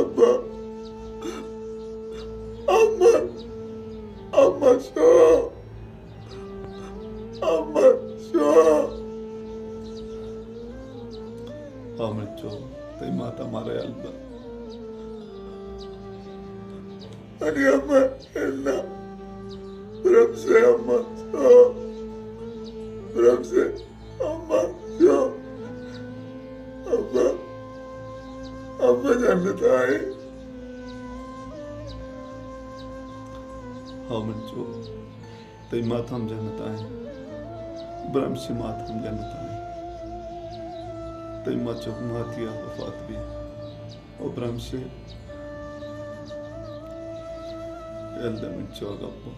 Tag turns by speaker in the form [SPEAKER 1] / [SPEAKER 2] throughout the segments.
[SPEAKER 1] अब्बा अम्मा अम्मा शाह अम्मा Shah
[SPEAKER 2] Amin cho tay mata mara alba
[SPEAKER 1] अरे अम्मा इन्ना ब्रह्म से अम्मा शाह ब्रह्म से अम्मा शाह अम्मा अम्मा जन्नत आए
[SPEAKER 2] Amin cho tay mata हम जन्नत आए ब्रह्म से माता हम जन्नत आए tay macho मातिया वफात भी और ब्रह्म से elde min cho agappa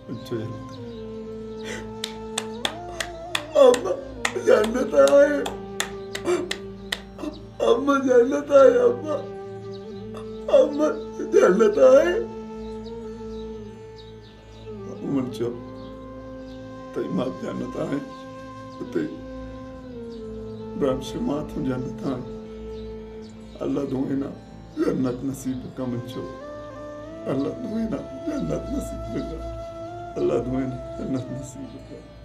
[SPEAKER 2] min cho elde
[SPEAKER 1] अम्मा जन्नत आए अम्मा जन्नत आए अम्मा अम्मा जन्नत आए
[SPEAKER 2] min cho tay mat jannat आए tay ब्रह्म से मात हम जन्नत आए अल्लाह दुआना जन्नत नसीब का मंचो अल्लाह दुआना जन्नत नसीब का अल्लाह दुआना जन्नत नसीब का